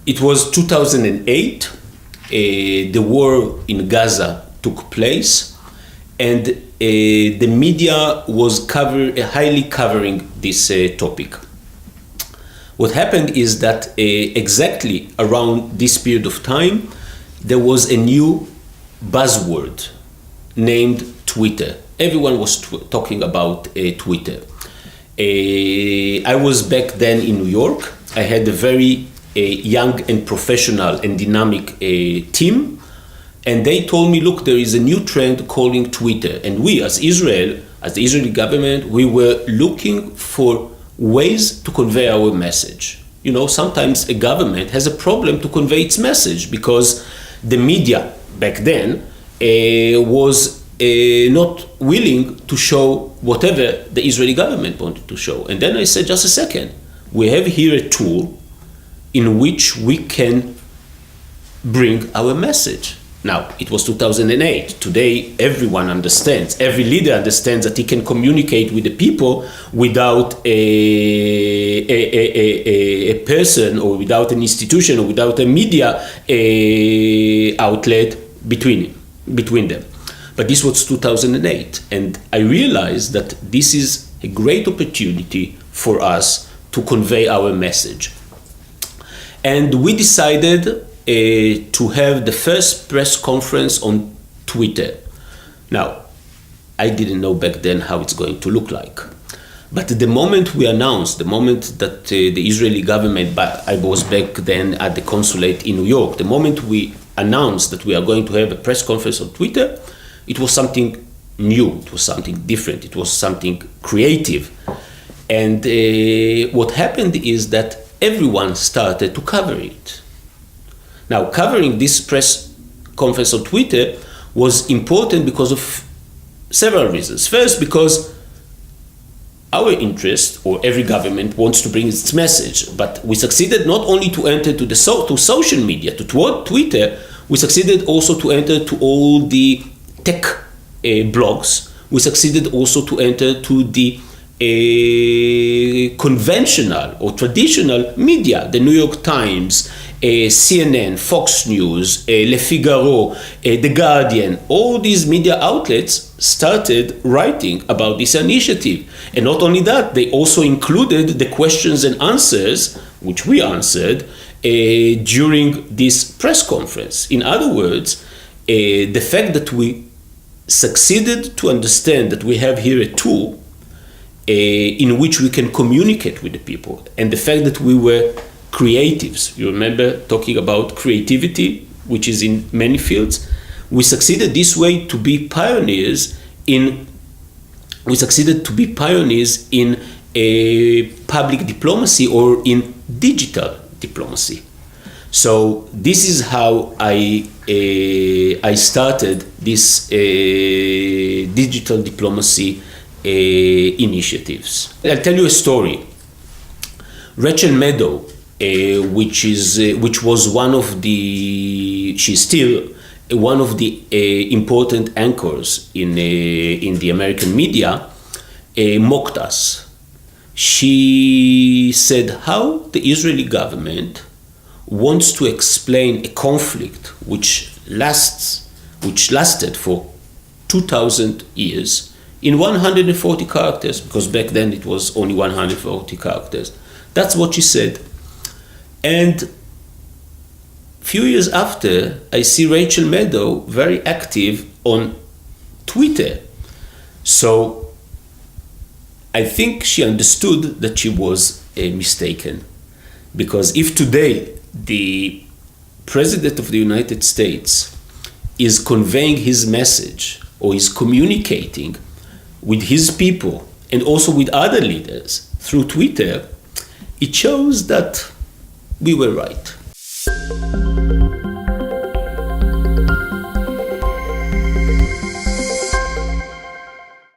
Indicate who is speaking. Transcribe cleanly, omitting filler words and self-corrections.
Speaker 1: It was 2008. The war in Gaza took place, and the media was highly covering this topic. What happened is that exactly around this period of time, there was a new buzzword named Twitter. Everyone was talking about Twitter. I was back then in New York. I had a very young and professional and dynamic team, and they told me, look, there is a new trend calling Twitter. And we, as Israel, as the Israeli government, we were looking for ways to convey our message. You know, sometimes a government has a problem to convey its message because the media back then was not willing to show whatever the Israeli government wanted to show. And then I said, just a second, we have here a tool in which we can bring our message. Now, it was 2008. Today, everyone understands, every leader understands that he can communicate with the people without a person or without an institution or without a media outlet between them. But this was 2008, and I realized that this is a great opportunity for us to convey our message. And we decided to have the first press conference on Twitter. Now, I didn't know back then how it's going to look like. But the moment we announced, the moment that the Israeli government, I was back then at the consulate in New York, the moment we announced that we are going to have a press conference on Twitter, it was something new, it was something different, it was something creative. And what happened is that everyone started to cover it. Now, covering this press conference on Twitter was important because of several reasons. First, because our interest, or every government wants to bring its message, but we succeeded not only to enter to social media, to Twitter, we succeeded also to enter to all the tech blogs. We succeeded also to enter to the conventional or traditional media, the New York Times, CNN, Fox News, Le Figaro, The Guardian. All these media outlets started writing about this initiative. And not only that, they also included the questions and answers, which we answered, during this press conference. In other words, the fact that we succeeded to understand that we have here a tool in which we can communicate with the people, and the fact that we were creatives. You remember talking about creativity, which is in many fields. We succeeded this way to be pioneers in a public diplomacy or in digital diplomacy. So this is how I started this digital diplomacy initiatives. I'll tell you a story. Rachel Maddow, which was she's still one of the important anchors in the American media, mocked us. She said how the Israeli government wants to explain a conflict which lasted for 2,000 years in 140 characters, because back then it was only 140 characters. That's what she said. And a few years after, I see Rachel Maddow very active on Twitter. So I think she understood that she was mistaken. Because if today the President of the United States is conveying his message or is communicating with his people and also with other leaders through Twitter, it shows that we were right.